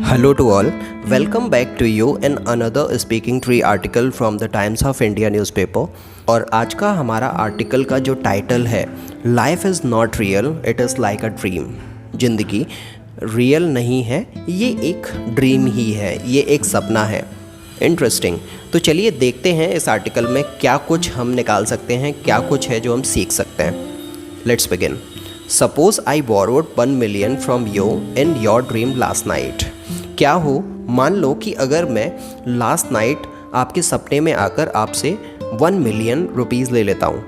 Hello to all. Welcome back to you in another speaking tree article from the Times of India newspaper. और आज का हमारा article का जो title है life is not real, it is like a dream. ज़िंदगी real नहीं है, ये एक ड्रीम ही है, ये एक सपना है। इंटरेस्टिंग। तो चलिए देखते हैं इस आर्टिकल में क्या कुछ हम निकाल सकते हैं, क्या कुछ है जो हम सीख सकते हैं। Let's begin. Suppose I borrowed 1 million from you in your dream last night. क्या हो, मान लो कि अगर मैं लास्ट नाइट आपके सपने में आकर आपसे 1 million रुपीज़ ले लेता हूँ।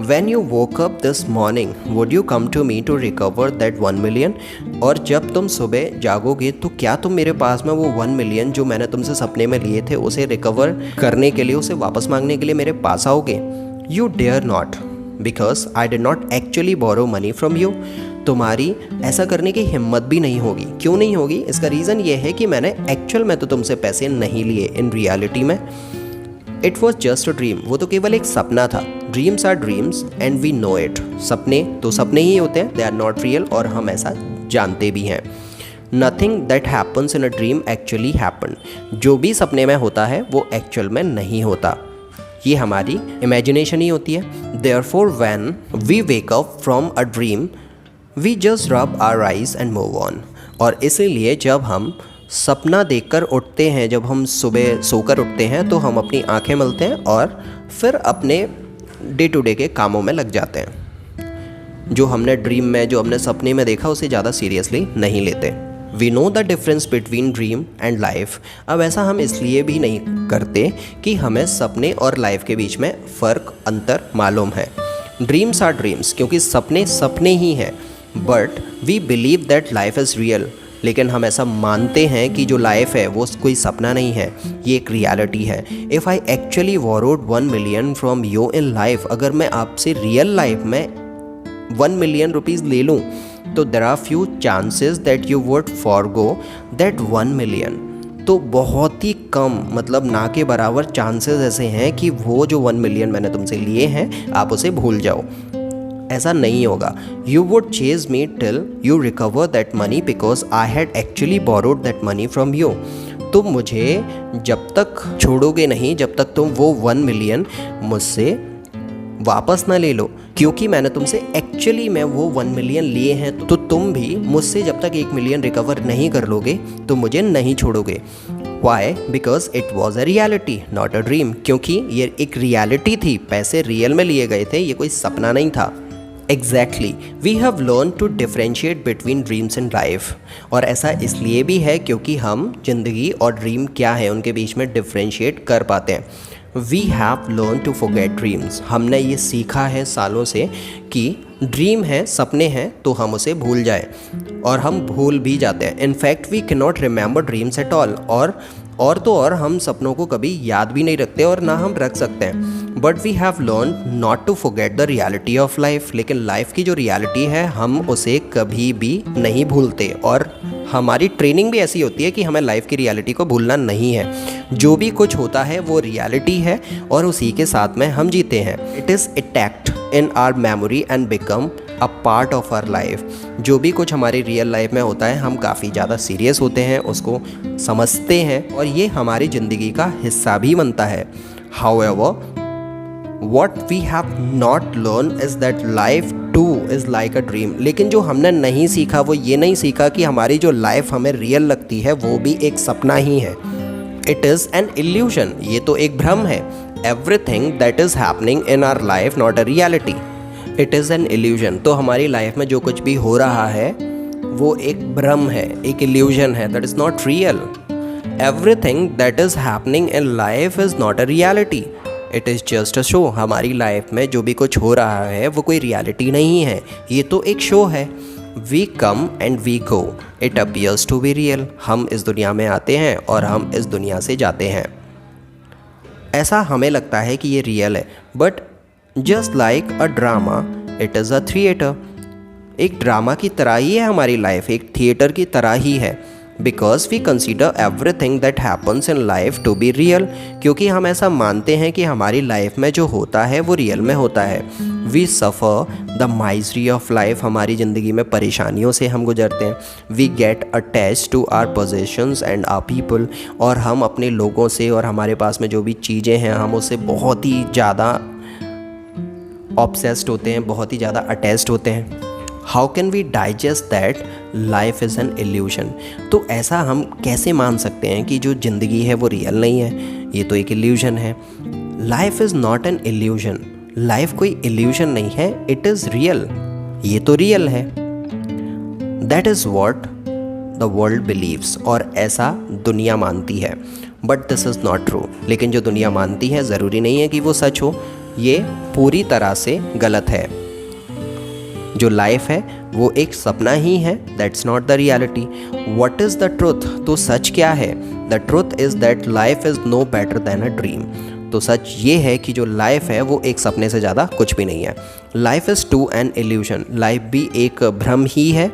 When you woke up this morning, would you come to me to recover that 1 million? और जब तुम सुबह जागोगे तो क्या तुम मेरे पास में वो 1 million जो मैंने तुमसे सपने में लिए थे उसे रिकवर करने के लिए, उसे वापस मांगने के लिए मेरे पास आओगे? You dare not, because I did not actually borrow money from you. तुम्हारी ऐसा करने की हिम्मत भी नहीं होगी। क्यों नहीं होगी? इसका रीज़न ये है कि मैंने एक्चुअल में तो तुमसे पैसे नहीं लिए। इन रियलिटी में it was just a dream, वो तो केवल एक सपना था। Dreams are dreams and we know it. सपने तो सपने ही होते हैं, दे आर नॉट रियल, और हम ऐसा जानते भी हैं। Nothing that happens in a dream actually happen. जो भी सपने में होता है वो एक्चुअल में नहीं होता, ये हमारी इमेजिनेशन ही होती है। Therefore when we wake up from a dream we just rub our eyes and move on. और इसीलिए जब हम सपना देखकर उठते हैं, जब हम सुबह सोकर उठते हैं तो हम अपनी आंखें मलते हैं और फिर अपने डे टू डे के कामों में लग जाते हैं। जो हमने ड्रीम में, जो हमने सपने में देखा उसे ज़्यादा सीरियसली नहीं लेते। We know the difference between dream and life. अब ऐसा हम इसलिए भी नहीं करते कि हमें सपने और लाइफ के बीच में फ़र्क, अंतर मालूम है। ड्रीम्स आर ड्रीम्स, क्योंकि सपने सपने ही हैं। But we believe that life is real, लेकिन हम ऐसा मानते हैं कि जो लाइफ है वो कोई सपना नहीं है, ये एक रियलिटी है। If I actually borrowed 1 million from you in life, अगर मैं आपसे रियल लाइफ में 1 million रुपीज़ ले लूँ तो there are few chances that you would forgo that 1 million। तो बहुत ही कम, मतलब ना के बराबर चांसेस ऐसे हैं कि वो जो 1 million मैंने तुमसे लिए हैं आप उसे भूल जाओ। ऐसा नहीं होगा। You would chase me till you recover that money because I had actually borrowed that money from you. तुम मुझे जब तक छोड़ोगे नहीं, जब तक तुम वो 1 million मुझसे वापस ना ले लो, क्योंकि मैंने तुमसे एक्चुअली में वो 1 million लिए हैं। तो तुम भी मुझसे जब तक 1 million रिकवर नहीं कर लोगे तो मुझे नहीं छोड़ोगे। Why? Because it was a reality not a dream. क्योंकि ये एक रियलिटी थी, पैसे रियल में लिए गए थे, ये कोई सपना नहीं था। Exactly, we have learn to differentiate between dreams and life. और ऐसा इसलिए भी है क्योंकि हम जिंदगी और ड्रीम क्या है उनके बीच में डिफ्रेंशिएट कर पाते हैं। We have learn to forget dreams. हमने ये सीखा है सालों से कि ड्रीम है, सपने हैं, तो हम उसे भूल जाए, और हम भूल भी जाते हैं। In fact we can not remember dreams at all. और तो और हम सपनों को कभी याद भी नहीं रखते और ना हम रख सकते हैं। But we have learn not to forget the reality of life. लेकिन लाइफ की जो रियलिटी है हम उसे कभी भी नहीं भूलते, और हमारी ट्रेनिंग भी ऐसी होती है कि हमें लाइफ की रियलिटी को भूलना नहीं है। जो भी कुछ होता है वो रियलिटी है और उसी के साथ में हम जीते हैं। It is attacked in our memory and become a part of our life. जो भी कुछ हमारी रियल लाइफ में होता है हम काफ़ी ज़्यादा सीरियस होते हैं, उसको समझते हैं, और ये हमारी ज़िंदगी का हिस्सा भी बनता है। However what we have not learned is that life too is like a dream। लेकिन जो हमने नहीं सीखा वो ये नहीं सीखा कि हमारी जो लाइफ हमें रियल लगती है वो भी एक सपना ही है। It is an illusion, ये तो एक भ्रम है। Everything that is happening in our life not a reality, it is an illusion। तो हमारी लाइफ में जो कुछ भी हो रहा है वो एक भ्रम है, एक illusion है, that is not real। Everything that is happening in life is not a reality, it is just a show. हमारी लाइफ में जो भी कुछ हो रहा है वो कोई रियलिटी नहीं है, ये तो एक शो है। We come and we go, it appears to be real. हम इस दुनिया में आते हैं और हम इस दुनिया से जाते हैं। ऐसा हमें लगता है कि ये रियल है, but just like a drama it is a theatre. एक ड्रामा की तरह ही है हमारी लाइफ, एक थिएटर की तरह ही है। Because we consider everything that happens in life to be real, क्योंकि हम ऐसा मानते हैं कि हमारी लाइफ में जो होता है वो रियल में होता है। We suffer the misery of life, हमारी ज़िंदगी में परेशानियों से हम गुजरते हैं। We get attach to our possessions and our people, और हम अपने लोगों से और हमारे पास में जो भी चीज़ें हैं हम उससे बहुत ही ज़्यादा ऑब्सेस्ड होते हैं, बहुत ही ज़्यादा अटैच्ड होते हैं। How can we digest that life is an illusion? तो ऐसा हम कैसे मान सकते हैं कि जो ज़िंदगी है वो रियल नहीं है, ये तो एक इल्यूशन है। Life is not an illusion, life कोई इल्यूशन नहीं है, इट इज़ रियल, ये तो रियल है। That is what the world believes, और ऐसा दुनिया मानती है। But this is not true, लेकिन जो दुनिया मानती है ज़रूरी नहीं है कि वो सच हो, ये पूरी तरह से गलत है। जो लाइफ है वो एक सपना ही है, that's not the reality. What is the truth? तो सच क्या है? The truth is that life is no better than a dream. तो सच ये है कि जो लाइफ है वो एक सपने से ज़्यादा कुछ भी नहीं है। Life is too an illusion, life भी एक भ्रम ही है।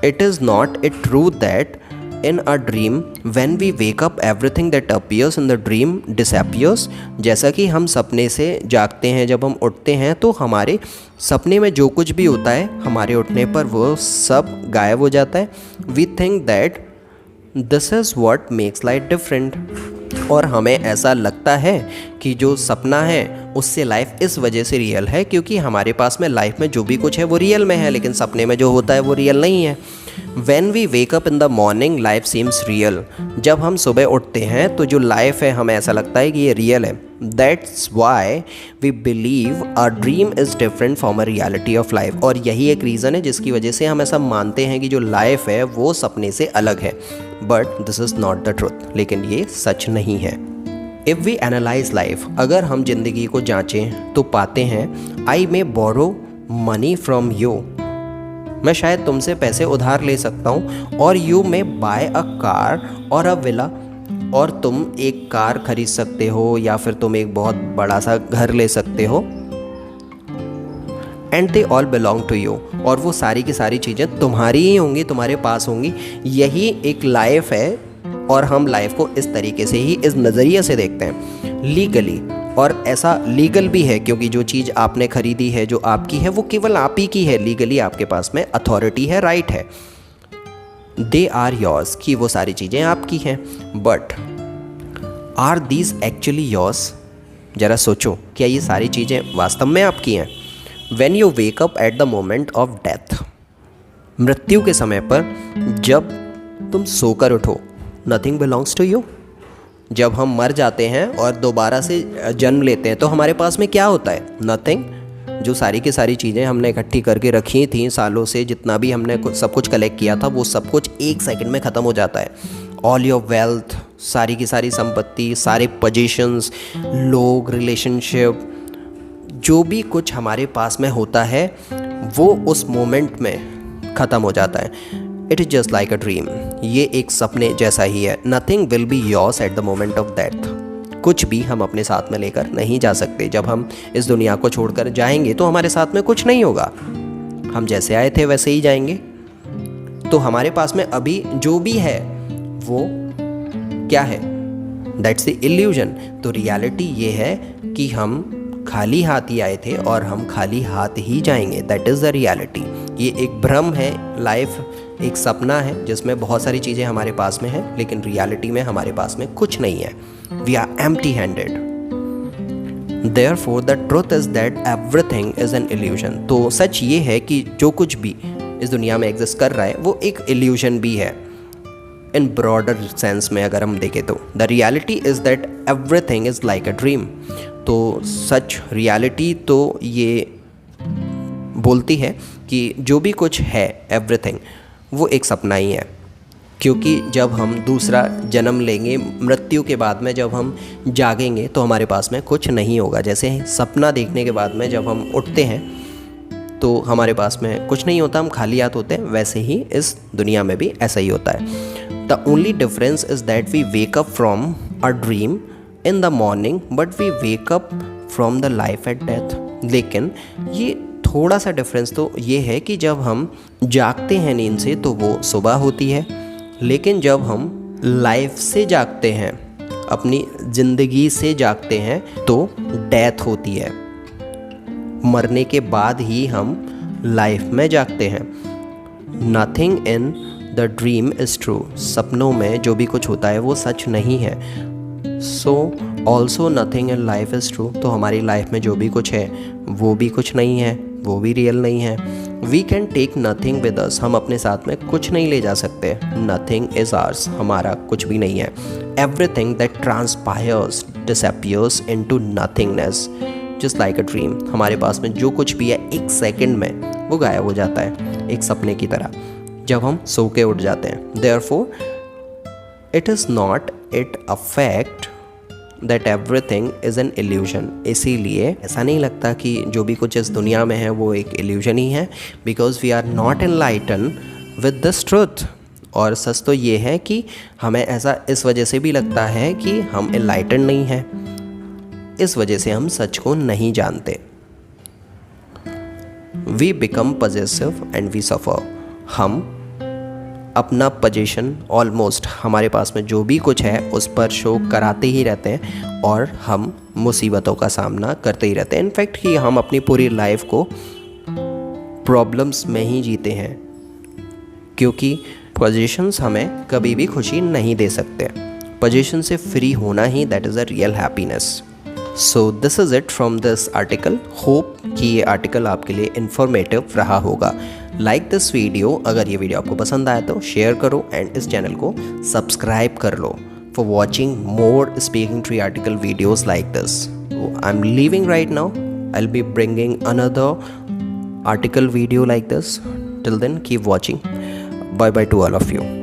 It is not a truth that in a dream when we wake up everything that appears in the dream disappears। जैसा कि हम सपने से जागते हैं, जब हम उठते हैं तो हमारे सपने में जो कुछ भी होता है हमारे उठने पर वो सब गायब हो जाता है। We think that this is what makes life different, और हमें ऐसा लगता है कि जो सपना है उससे लाइफ इस वजह से रियल है क्योंकि हमारे पास में लाइफ में जो भी कुछ है वो रियल में है, लेकिन सपने में जो होता है वो रियल नहीं है। When we wake up in the morning, life seems real। जब हम सुबह उठते हैं तो जो लाइफ है हमें ऐसा लगता है कि ये रियल है। That's why we believe our dream is different from a reality of life। और यही एक रीज़न है जिसकी वजह से हम ऐसा मानते हैं कि जो लाइफ है वो सपने से अलग है। But this is not the truth, लेकिन ये सच नहीं है। If we analyze life, अगर हम ज़िंदगी को जांचें तो पाते हैं I may borrow money from you, मैं शायद तुमसे पैसे उधार ले सकता हूँ, और यू में बाय अ कार और अ विला, और तुम एक कार खरीद सकते हो या फिर तुम एक बहुत बड़ा सा घर ले सकते हो। And they all belong to you, और वो सारी की सारी चीज़ें तुम्हारी ही होंगी, तुम्हारे पास होंगी। यही एक लाइफ है, और हम लाइफ को इस तरीके से ही, इस नज़रिए से देखते हैं लीगली। और ऐसा लीगल भी है क्योंकि जो चीज़ आपने खरीदी है, जो आपकी है, वो केवल आप ही की है। लीगली आपके पास में अथॉरिटी है, राइट है। दे आर योर्स, कि वो सारी चीज़ें आपकी हैं। But are these actually yours? ज़रा सोचो, क्या ये सारी चीज़ें वास्तव में आपकी हैं? When you wake up at the moment of death, मृत्यु के समय पर जब तुम सोकर उठो, नथिंग बिलोंग्स टू यू। जब हम मर जाते हैं और दोबारा से जन्म लेते हैं तो हमारे पास में क्या होता है? नथिंग। जो सारी की सारी चीज़ें हमने इकट्ठी करके रखी थी सालों से, जितना भी हमने सब कुछ कलेक्ट किया था, वो सब कुछ एक सेकंड में ख़त्म हो जाता है। ऑल योर वेल्थ, सारी की सारी संपत्ति, सारे पोजीशंस, लोग, रिलेशनशिप, जो भी कुछ हमारे पास में होता है वो उस मोमेंट में ख़त्म हो जाता है। It is just like a dream, ये एक सपने जैसा ही है। Nothing will be yours at the moment of death. कुछ भी हम अपने साथ में लेकर नहीं जा सकते। जब हम इस दुनिया को छोड़कर जाएंगे तो हमारे साथ में कुछ नहीं होगा, हम जैसे आए थे वैसे ही जाएंगे। तो हमारे पास में अभी जो भी है वो क्या है? That's the illusion. तो रियलिटी ये है कि हम खाली हाथ ही आए थे और हम खाली हाथ ही जाएंगे। That is the reality. ये एक भ्रम है, लाइफ एक सपना है जिसमें बहुत सारी चीज़ें हमारे पास में हैं, लेकिन रियलिटी में हमारे पास में कुछ नहीं है। We are empty handed. Therefore the truth is that everything is an illusion. तो सच ये है कि जो कुछ भी इस दुनिया में एग्जिस्ट कर रहा है वो एक इल्यूजन भी है। इन ब्रॉडर सेंस में अगर हम देखें तो the reality is that everything is like a dream. तो सच रियलिटी तो ये बोलती है कि जो भी कुछ है, एवरीथिंग, वो एक सपना ही है। क्योंकि जब हम दूसरा जन्म लेंगे, मृत्यु के बाद में जब हम जागेंगे तो हमारे पास में कुछ नहीं होगा। जैसे सपना देखने के बाद में जब हम उठते हैं तो हमारे पास में कुछ नहीं होता, हम खाली हाथ होते हैं, वैसे ही इस दुनिया में भी ऐसा ही होता है। The only difference is that we wake up from a dream in the morning but we wake up from the life at death. लेकिन ये थोड़ा सा डिफरेंस तो ये है कि जब हम जागते हैं नींद से तो वो सुबह होती है, लेकिन जब हम लाइफ से जागते हैं, अपनी ज़िंदगी से जागते हैं, तो डेथ होती है। मरने के बाद ही हम लाइफ में जागते हैं। Nothing in the dream is true. सपनों में जो भी कुछ होता है वो सच नहीं है। So also nothing in life is true. तो हमारी लाइफ में जो भी कुछ है वो भी कुछ नहीं है, वो भी रियल नहीं है। We can take nothing with us. हम अपने साथ में कुछ नहीं ले जा सकते। Nothing is ours. हमारा कुछ भी नहीं है। Everything that transpires disappears into nothingness just like a dream. हमारे पास में जो कुछ भी है एक सेकेंड में वो गायब हो जाता है, एक सपने की तरह, जब हम सो के उठ जाते हैं। Therefore it is not it a fact that everything is an illusion. इसीलिए ऐसा नहीं लगता कि जो भी कुछ इस दुनिया में है वो एक इल्यूजन ही है, because we are not enlighten with this truth. और सच तो ये है कि हमें ऐसा इस वजह से भी लगता है कि हम एनलाइटन नहीं हैं, इस वजह से हम सच को नहीं जानते। We become possessive and we suffer. हम अपना पोजीशन ऑलमोस्ट हमारे पास में जो भी कुछ है उस पर शो कराते ही रहते हैं और हम मुसीबतों का सामना करते ही रहते हैं। इनफैक्ट कि हम अपनी पूरी लाइफ को प्रॉब्लम्स में ही जीते हैं, क्योंकि पोजीशंस हमें कभी भी खुशी नहीं दे सकते। पोजीशन से फ्री होना ही that is a real happiness. So this is it from this article. Hope कि ये आर्टिकल आपके लिए इन्फॉर्मेटिव रहा होगा। Like this video. अगर ये वीडियो आपको पसंद आया तो शेयर करो एंड इस चैनल को सब्सक्राइब कर लो for watching more Speaking Tree article videos like this. I am leaving right now. I will be bringing another article video like this. Till then, keep watching. Bye bye to all of you.